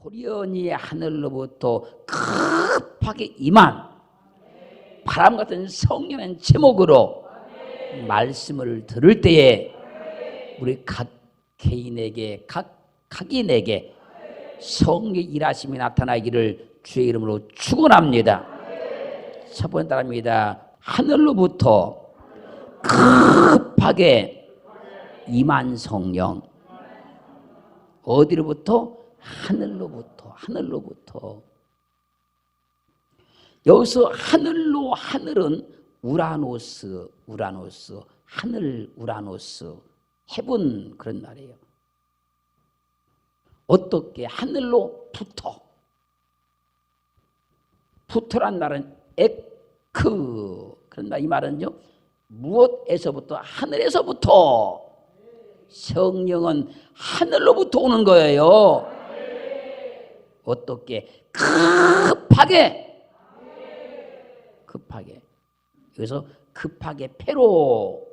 호련히 하늘로부터 급하게 임한 바람 같은 성령의 제목으로 말씀을 들을 때에 우리 각 개인에게 각인에게 성령의 일하심이 나타나기를 주의 이름으로 축원합니다. 첫 번째 따라합니다. 하늘로부터 급하게 임한 성령. 어디로부터? 하늘로부터. 여기서 하늘로, 하늘은 우라노스, 하늘 우라노스, 해분 그런 말이에요. 어떻게? 하늘로부터. 부터란 말은 에크. 그런다 이 말은요. 무엇에서부터? 하늘에서부터. 성령은 하늘로부터 오는 거예요. 어떻게? 급하게. 여기서 급하게 패로.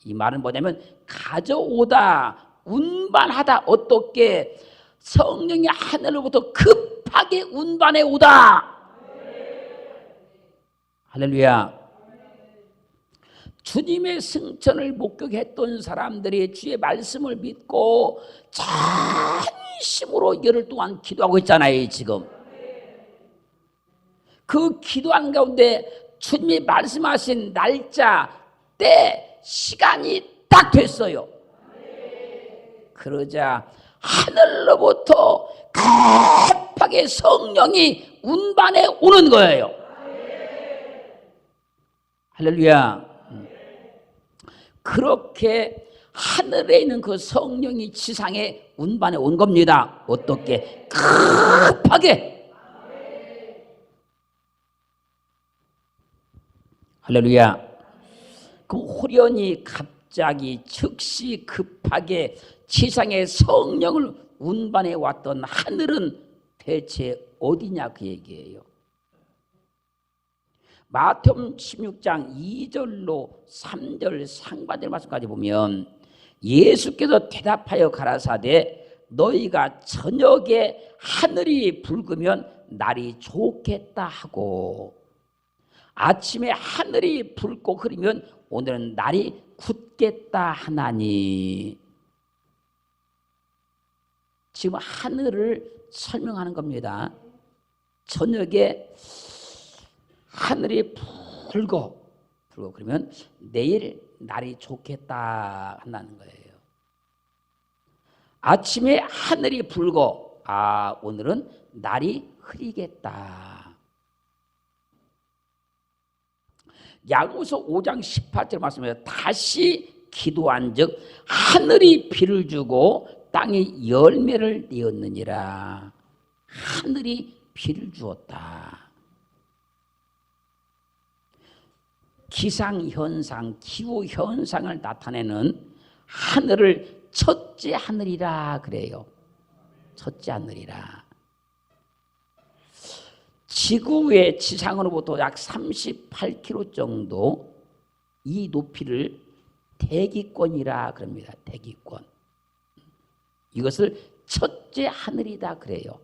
이 말은 뭐냐면 가져오다, 운반하다. 어떻게? 성령이 하늘로부터 급하게 운반해 오다. 할렐루야. 주님의 승천을 목격했던 사람들이 주의 말씀을 믿고 전심으로 열흘 동안 기도하고 있잖아요. 지금 그 기도한 가운데 주님이 말씀하신 날짜, 때, 시간이 딱 됐어요. 그러자 하늘로부터 급하게 성령이 운반해 오는 거예요. 할렐루야. 그렇게 하늘에 있는 그 성령이 지상에 운반해 온 겁니다. 어떻게? 급하게. 할렐루야. 그 호련히 갑자기 즉시 급하게 지상에 성령을 운반해 왔던 하늘은 대체 어디냐 그 얘기예요. 마태복음 16장 2절로 3절 상반절 말씀까지 보면 예수께서 대답하여 가라사대 너희가 저녁에 하늘이 붉으면 날이 좋겠다 하고 아침에 하늘이 붉고 흐리면 오늘은 날이 굳겠다 하나니. 지금 하늘을 설명하는 겁니다. 저녁에 하늘이 붉어 그러면 내일 날이 좋겠다 한다는 거예요. 아침에 하늘이 붉어 오늘은 날이 흐리겠다. 야고보서 5장 18절 말씀에 다시 기도한즉 하늘이 비를 주고 땅이 열매를 뉘었느니라. 하늘이 비를 주었다. 기상현상, 기후현상을 나타내는 하늘을 첫째 하늘이라 그래요. 첫째 하늘이라. 지구의 지상으로부터 약 38km 정도 이 높이를 대기권이라 그럽니다. 대기권. 이것을 첫째 하늘이다 그래요.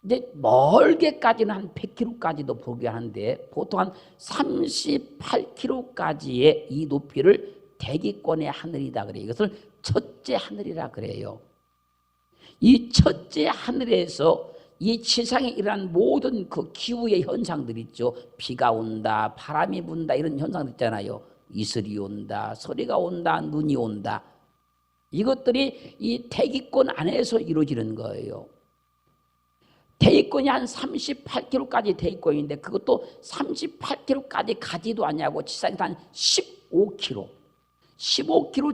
근데 멀게까지는 한 100km까지도 보게 하는데 보통 한 38km까지의 이 높이를 대기권의 하늘이다 그래요. 이것을 첫째 하늘이라 그래요. 이 첫째 하늘에서 이 지상에 일어난 모든 그 기후의 현상들 있죠. 비가 온다, 바람이 분다 이런 현상들 있잖아요. 이슬이 온다, 서리가 온다, 눈이 온다. 이것들이 이 대기권 안에서 이루어지는 거예요. 대기권이 한 38km까지 대기권인데 그것도 38km까지 가지도 않냐고 지상에서 한 15km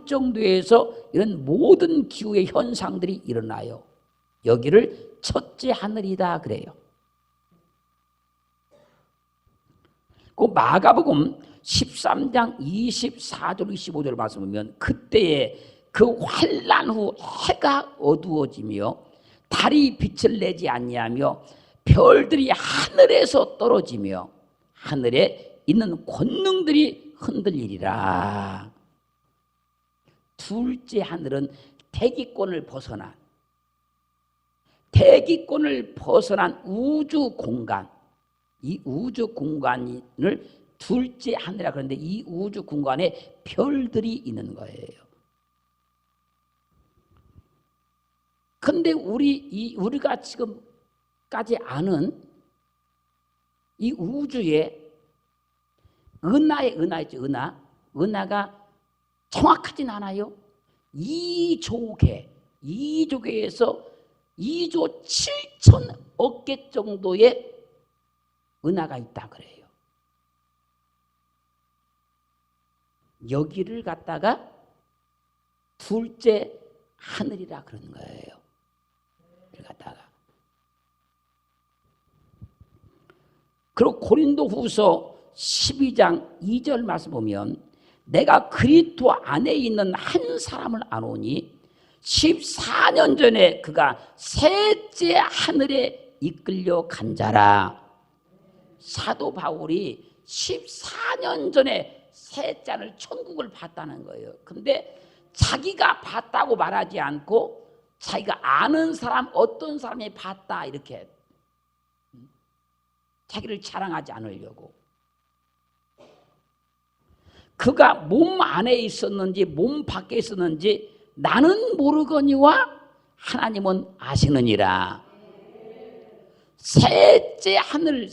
정도에서 이런 모든 기후의 현상들이 일어나요. 여기를 첫째 하늘이다 그래요. 그 마가복음 13장 24절 25절 말씀 보면 그때에 그 환난 후 해가 어두워지며 달이 빛을 내지 아니하며 별들이 하늘에서 떨어지며 하늘에 있는 권능들이 흔들리리라. 둘째 하늘은 대기권을 벗어난 우주 공간, 이 우주 공간을 둘째 하늘이라 그러는데 이 우주 공간에 별들이 있는 거예요. 근데 우리가 지금까지 아는 이 우주에 은하 있죠. 은하가 정확하진 않아요. 2조개에서 2조 7천억 개 정도의 은하가 있다 그래요. 여기를 갖다가 둘째 하늘이라 그러는 거예요. 갖다가. 그리고 고린도후서 12장 2절 말씀 보면 내가 그리스도 안에 있는 한 사람을 아노니 14년 전에 그가 셋째 하늘에 이끌려 간 자라. 사도 바울이 14년 전에 셋째 하늘 천국을 봤다는 거예요. 근데 자기가 봤다고 말하지 않고 자기가 아는 사람, 어떤 사람이 봤다 이렇게 자기를 자랑하지 않으려고. 그가 몸 안에 있었는지 몸 밖에 있었는지 나는 모르거니와 하나님은 아시느니라. 셋째 하늘을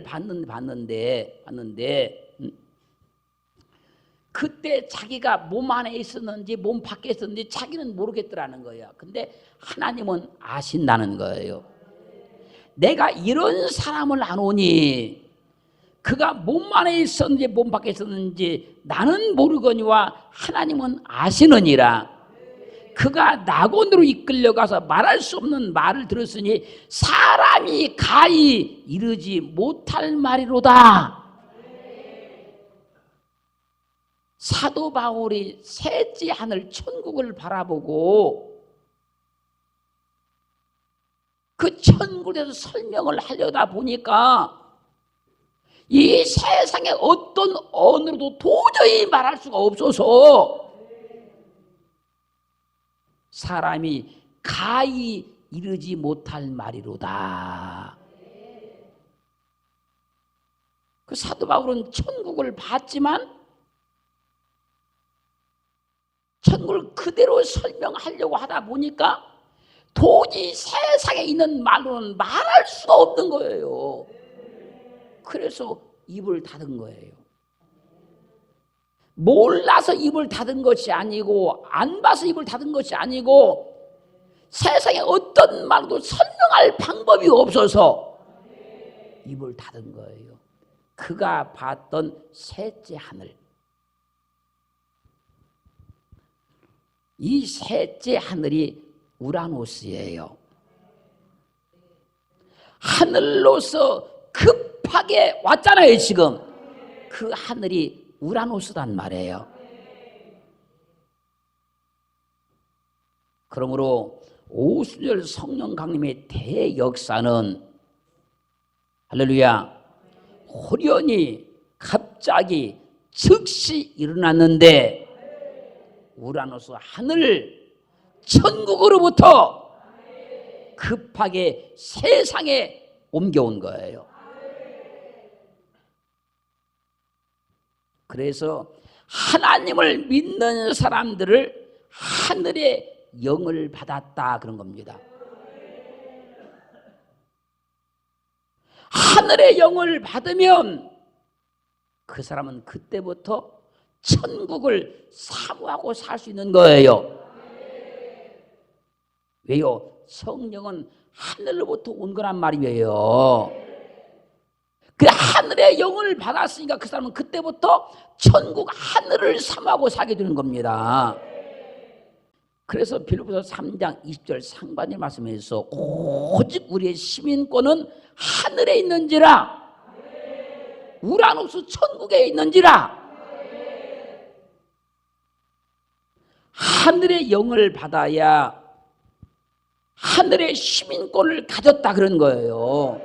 봤는데 그때 자기가 몸 안에 있었는지 몸 밖에 있었는지 자기는 모르겠더라는 거예요. 근데 하나님은 아신다는 거예요. 내가 이런 사람을 아노니 그가 몸 안에 있었는지 몸 밖에 있었는지 나는 모르거니와 하나님은 아시느니라. 그가 낙원으로 이끌려가서 말할 수 없는 말을 들었으니 사람이 가히 이르지 못할 말이로다. 사도 바울이 셋째 하늘 천국을 바라보고 그 천국에 대해서 설명을 하려다 보니까 이 세상에 어떤 언어로도 도저히 말할 수가 없어서 사람이 가히 이르지 못할 말이로다. 그 사도 바울은 천국을 봤지만 천국을 그대로 설명하려고 하다 보니까 도저히 세상에 있는 말로는 말할 수가 없는 거예요. 그래서 입을 닫은 거예요. 몰라서 입을 닫은 것이 아니고 안 봐서 입을 닫은 것이 아니고 세상에 어떤 말도 설명할 방법이 없어서 입을 닫은 거예요. 그가 봤던 셋째 하늘, 이 셋째 하늘이 우라노스예요. 하늘로서 급하게 왔잖아요. 지금 그 하늘이 우라노스란 말이에요. 그러므로 오순절 성령 강림의 대역사는 할렐루야 호련히 갑자기 즉시 일어났는데 우라노스 하늘 천국으로부터 급하게 세상에 옮겨온 거예요. 그래서 하나님을 믿는 사람들을 하늘의 영을 받았다 그런 겁니다. 하늘의 영을 받으면 그 사람은 그때부터 천국을 사모하고 살 수 있는 거예요. 왜요? 성령은 하늘로부터 온 거란 말이에요. 그 하늘의 영을 받았으니까 그 사람은 그때부터 천국 하늘을 사모하고 살게 되는 겁니다. 그래서 빌립보서 3장 20절 상반의 말씀에서 오직 우리의 시민권은 하늘에 있는지라, 우라노스 천국에 있는지라. 하늘의 영을 받아야 하늘의 시민권을 가졌다 그런 거예요.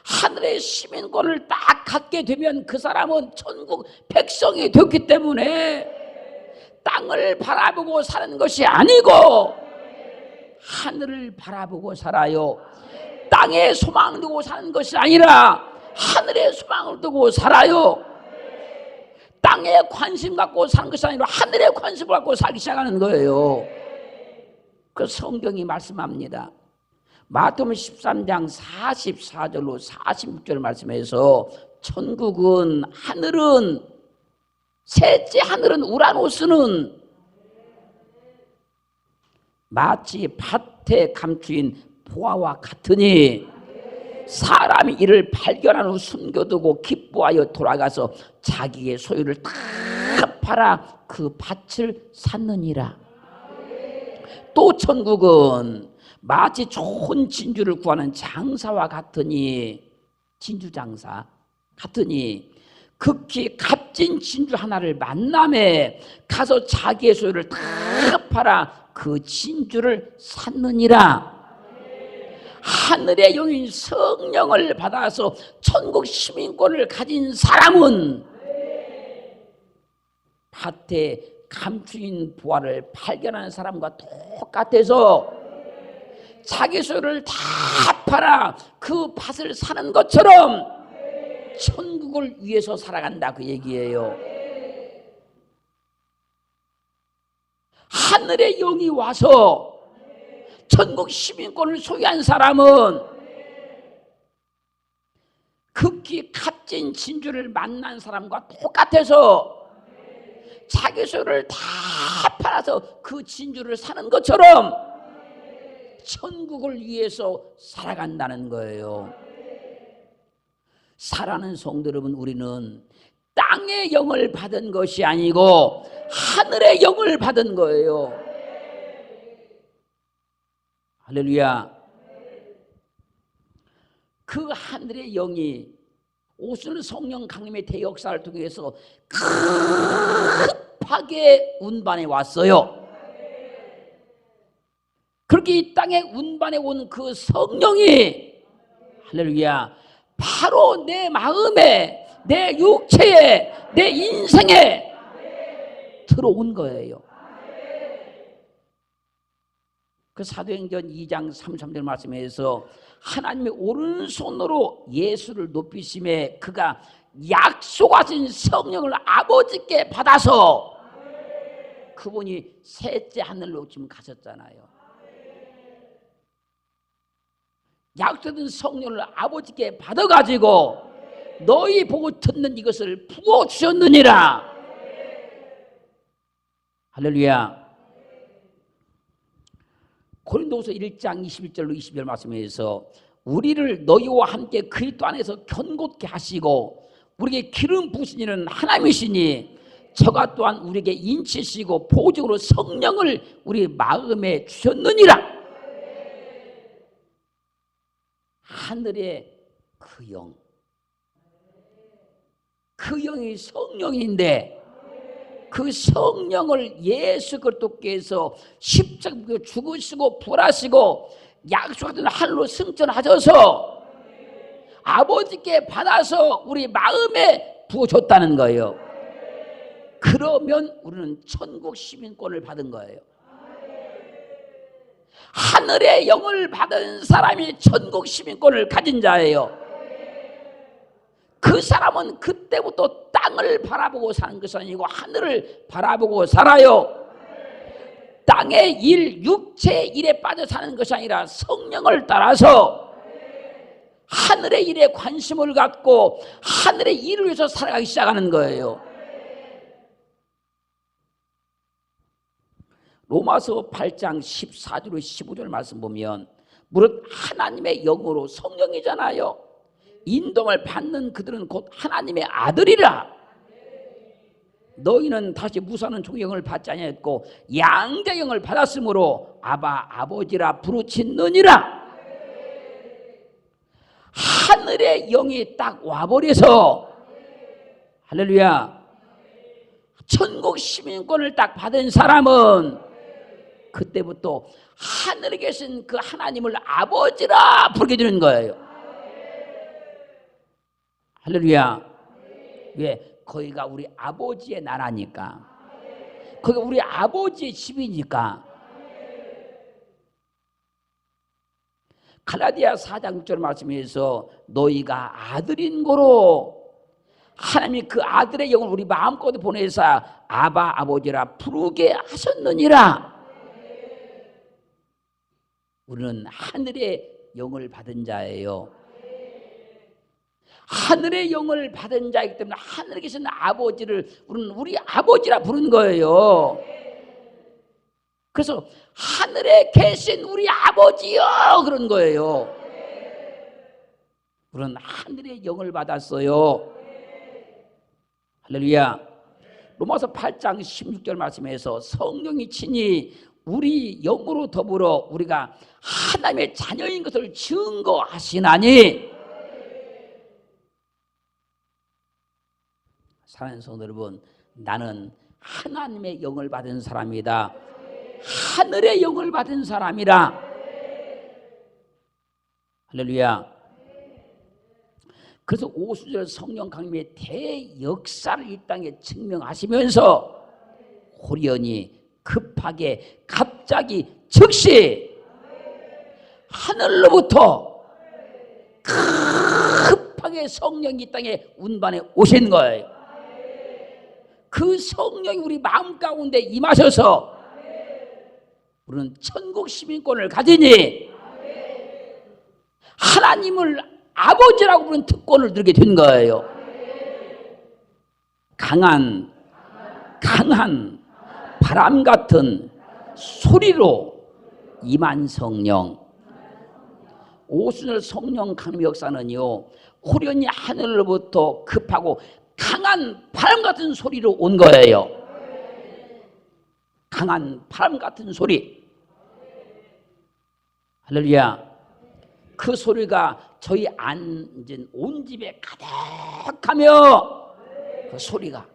하늘의 시민권을 딱 갖게 되면 그 사람은 천국 백성이 됐기 때문에 땅을 바라보고 사는 것이 아니고 하늘을 바라보고 살아요. 땅에 소망을 두고 사는 것이 아니라 하늘에 소망을 두고 살아요. 땅에 관심 갖고 사는 것이 아니라 하늘에 관심을 갖고 살기 시작하는 거예요. 그 성경이 말씀합니다. 마태복음 13장 44절로 46절 말씀에서 천국은 하늘은 셋째 하늘은 우라노스는 마치 밭에 감추인 보화와 같으니 사람이 이를 발견한 후 숨겨두고 기뻐하여 돌아가서 자기의 소유를 다 팔아 그 밭을 샀느니라. 또 천국은 마치 좋은 진주를 구하는 장사와 같으니 진주 장사 같으니 극히 값진 진주 하나를 만남에 가서 자기의 소유를 다 팔아 그 진주를 샀느니라. 하늘의 영인 성령을 받아서 천국 시민권을 가진 사람은 밭에 감추인 보화를 발견하는 사람과 똑같아서 자기 소유를 다 팔아 그 밭을 사는 것처럼 천국을 위해서 살아간다 그 얘기예요. 하늘의 영이 와서 천국 시민권을 소유한 사람은 극히 값진 진주를 만난 사람과 똑같아서 자기 소유를 다 팔아서 그 진주를 사는 것처럼 천국을 위해서 살아간다는 거예요. 사랑하는 성도 여러분, 우리는 땅의 영을 받은 것이 아니고 하늘의 영을 받은 거예요. 할렐루야. 그 하늘의 영이 오순 성령 강림의 대역사를 통해서 급하게 운반해 왔어요. 그렇게 이 땅에 운반해 온 그 성령이 할렐루야 바로 내 마음에, 내 육체에, 내 인생에 들어온 거예요. 그 사도행전 2장 33절 말씀에서 하나님의 오른손으로 예수를 높이심에 그가 약속하신 성령을 아버지께 받아서 그분이 셋째 하늘로 지금 가셨잖아요. 약속된 성령을 아버지께 받아가지고 너희 보고 듣는 이것을 부어주셨느니라. 할렐루야. 고린도후서 1장 21절로 22절 말씀에서 우리를 너희와 함께 그리스도 안에서 견고케 하시고 우리에게 기름 부으신 이는 하나님이시니 저가 또한 우리에게 인치시고 보증으로 성령을 우리 마음에 주셨느니라. 하늘의 그 영, 그 영이 성령인데 그 성령을 예수 그리스도께서 십자가에 죽으시고 부활하시고 약속하던 하늘로 승천하셔서 아버지께 받아서 우리 마음에 부어줬다는 거예요. 그러면 우리는 천국 시민권을 받은 거예요. 하늘의 영을 받은 사람이 천국 시민권을 가진 자예요. 그 사람은 그때부터 땅을 바라보고 사는 것이 아니고 하늘을 바라보고 살아요. 땅의 일, 육체의 일에 빠져 사는 것이 아니라 성령을 따라서 하늘의 일에 관심을 갖고 하늘의 일을 위해서 살아가기 시작하는 거예요. 로마서 8장 14절로 15절 말씀 보면 무릇 하나님의 영으로 성령이잖아요. 인도를 받는 그들은 곧 하나님의 아들이라. 너희는 다시 무사는 종의 영을 받지 아니하였고 양자의 영을 받았으므로 아바 아버지라 부르짖느니라. 하늘의 영이 딱 와버려서 할렐루야 천국 시민권을 딱 받은 사람은 그때부터 하늘에 계신 그 하나님을 아버지라 부르게 되는 거예요. 할렐루야. 왜? 거기가 우리 아버지의 나라니까. 거기 우리 아버지의 집이니까. 갈라디아 4장 6절 말씀에서 너희가 아들인 고로 하나님이 그 아들의 영을 우리 마음껏 보내사 아바 아버지라 부르게 하셨느니라. 우리는 하늘의 영을 받은 자예요. 하늘의 영을 받은 자이기 때문에 하늘에 계신 아버지를 우리는 우리 아버지라 부른 거예요. 그래서 하늘에 계신 우리 아버지여 그런 거예요. 우리는 하늘의 영을 받았어요. 할렐루야. 로마서 8장 16절 말씀에서 성령이 친히 우리 영으로 더불어 우리가 하나님의 자녀인 것을 증거하시나니. 사랑하는 성도 여러분, 나는 하나님의 영을 받은 사람이다. 하늘의 영을 받은 사람이라. 할렐루야. 그래서 오순절 성령 강림의 대역사를 이 땅에 증명하시면서 호련히 급하게 갑자기 즉시 하늘로부터 급하게 성령이 이 땅에 운반해 오신 거예요. 그 성령이 우리 마음 가운데 임하셔서 우리는 천국 시민권을 가지니 하나님을 아버지라고 부르는 특권을 누리게 된 거예요. 강한 바람 같은 소리로 임한 성령. 오순절 성령 강림 역사는요, 호련히 하늘로부터 급하고 강한 바람 같은 소리로 온 거예요. 강한 바람 같은 소리. 할렐루야. 그 소리가 저희 앉은 온 집에 가득하며 그 소리가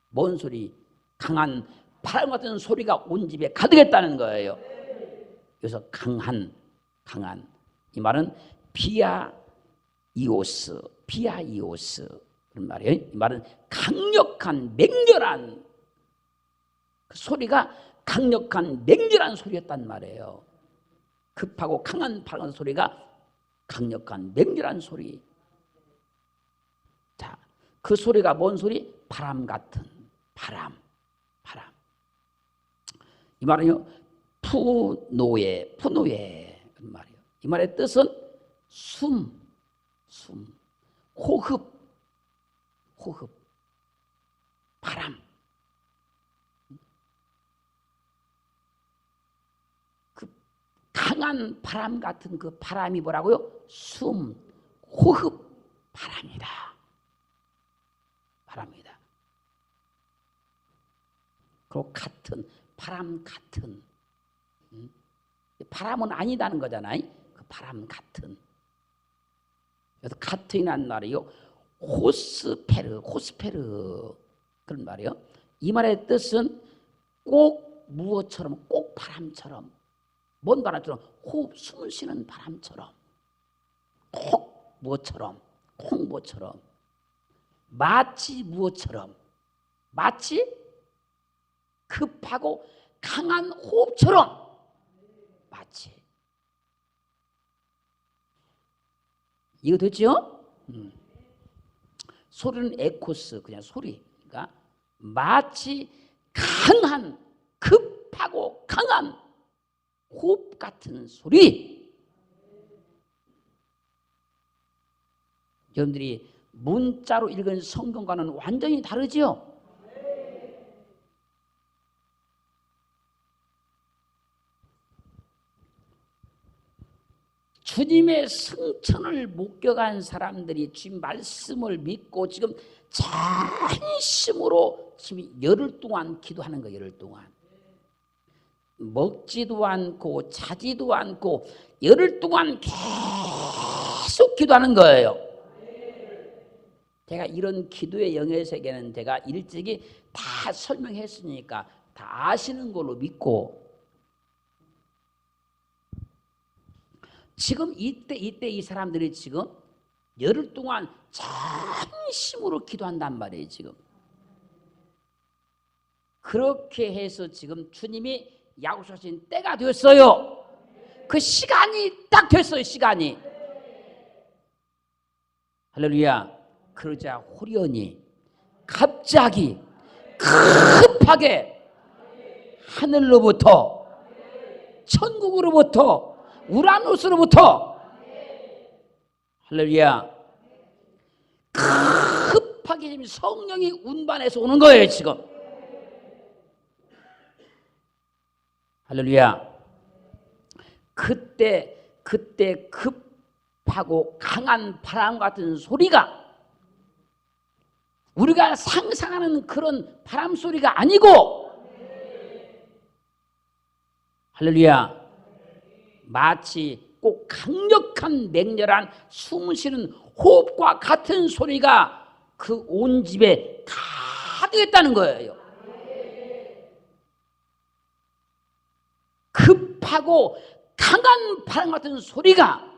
뭔 소리? 강한 바람 같은 소리가 온 집에 가득했다는 거예요. 그래서 강한 이 말은 비아이오스 그런 말이에요. 이 말은 강력한 맹렬한 그 소리가 강력한 맹렬한 소리였단 말이에요. 급하고 강한 바람 같은 소리가 강력한 맹렬한 소리. 자, 그 소리가 뭔 소리? 바람 같은 바람. 이 말은요, 푸노에 그런 말이에요. 이 말의 뜻은 숨, 호흡, 바람. 그 강한 바람 같은 그 바람이 뭐라고요? 숨, 호흡, 바람이다. 그리고 바람 같은. 바람은 아니다는 거잖아요. 그 바람 같은. 그래서 같은이라는 말이요, 호스페르 그런 말이요. 이 말의 뜻은 꼭 무엇처럼, 꼭 바람처럼, 뭔 바람처럼, 호흡 숨을 쉬는 바람처럼, 꼭 무엇처럼, 콩보처럼, 마치 무엇처럼, 마치 급하고 강한 호흡처럼, 마치. 이거 됐죠? 소리는 에코스, 그냥 소리. 그러니까 마치 강한, 급하고 강한 호흡 같은 소리. 여러분들이 문자로 읽은 성경과는 완전히 다르죠? 주님의 승천을 목격한 사람들이 주님 말씀을 믿고 지금 전심으로 지금 열흘 동안 기도하는 거예요. 열흘 동안 먹지도 않고 자지도 않고 열흘 동안 계속 기도하는 거예요. 제가 이런 기도의 영의 세계는 제가 일찍이 다 설명했으니까 다 아시는 걸로 믿고, 지금 이때 이 사람들이 지금 열흘 동안 전심으로 기도한단 말이에요. 지금 그렇게 해서 지금 주님이 약속하신 때가 되었어요. 그 시간이 딱 됐어요. 시간이. 할렐루야. 그러자 호련히 갑자기 급하게 하늘로부터 천국으로부터 우라노스로부터 할렐루야 급하게 지금 성령이 운반해서 오는 거예요. 지금 할렐루야. 그때 급하고 강한 바람 같은 소리가 우리가 상상하는 그런 바람 소리가 아니고 할렐루야 마치 꼭 강력한 맹렬한 숨쉬는 호흡과 같은 소리가 그 온 집에 가득했다는 거예요. 급하고 강한 바람 같은 소리가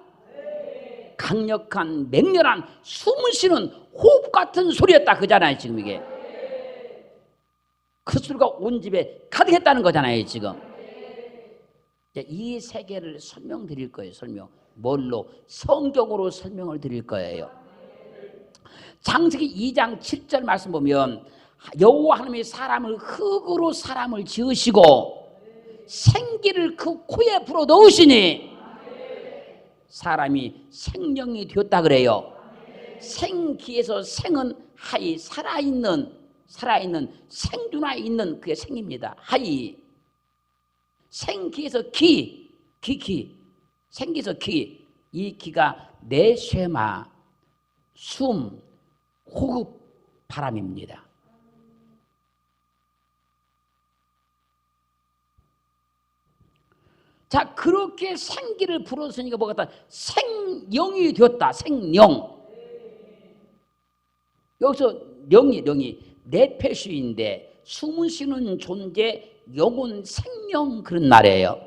강력한 맹렬한 숨을 쉬는 호흡 같은 소리였다 그잖아요. 지금 이게 그 소리가 온 집에 가득했다는 거잖아요. 지금 이 세계를 설명드릴 거예요. 설명 뭘로? 성경으로 설명을 드릴 거예요. 창세기 2장 7절 말씀 보면 여호와 하나님이 사람을 흙으로 사람을 지으시고 생기를 그 코에 불어 넣으시니 사람이 생명이 되었다 그래요. 생기에서 생은 하이 살아있는 생존하에 있는 그게 생입니다. 하이 생기에서 기 생기에서 기 이 기가 내쉐마 숨 호흡 바람입니다. 자 그렇게 생기를 불어넣으니까 뭐가 다 생령이 되었다. 생령. 여기서 영이 네페슈인데 숨을 쉬는 존재 영혼 생명 그런 말이에요.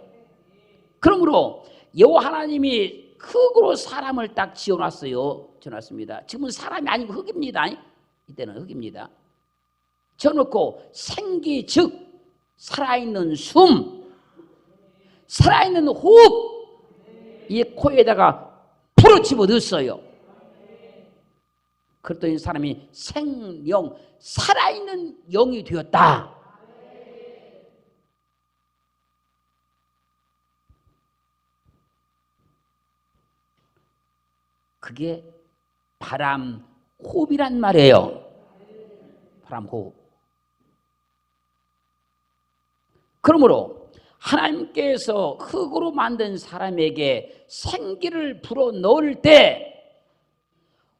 그러므로 여호와 하나님이 흙으로 사람을 딱 지어놨어요. 지어놨습니다. 지금은 사람이 아니고 흙입니다. 이때는 흙입니다. 지어놓고 생기 즉 살아있는 숨 살아있는 호흡 이 코에다가 불어 집어넣었어요. 그랬더니 사람이 생영 살아있는 영이 되었다. 그게 바람 호흡이란 말이에요. 바람 호흡. 그러므로 하나님께서 흙으로 만든 사람에게 생기를 불어 넣을 때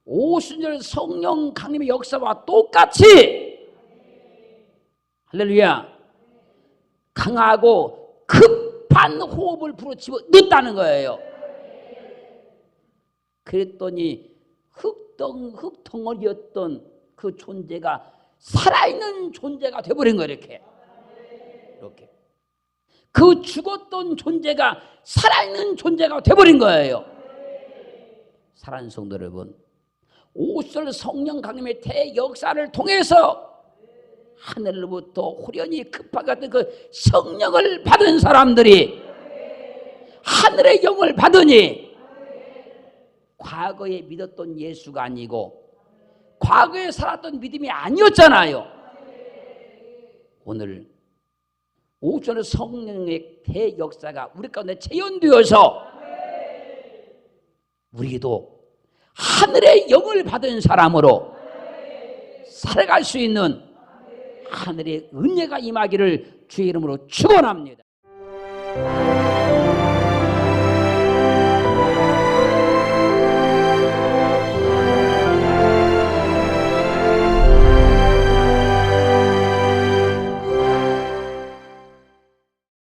오순절 성령 강림의 역사와 똑같이 할렐루야 강하고 급한 호흡을 불어 집어 넣었다는 거예요. 그랬더니 흙덩어리였던 그 존재가 살아있는 존재가 되어버린 거예요. 이렇게 그 죽었던 존재가 살아있는 존재가 되어버린 거예요. 사랑하는 성도 여러분, 오순절 성령 강림의 대역사를 통해서 하늘로부터 호련히 급하게 같은 그 성령을 받은 사람들이 하늘의 영을 받으니 과거에 믿었던 예수가 아니고 과거에 살았던 믿음이 아니었잖아요. 오늘 오순절 성령의 대역사가 우리 가운데 재현되어서 우리도 하늘의 영을 받은 사람으로 살아갈 수 있는 하늘의 은혜가 임하기를 주의 이름으로 축원합니다.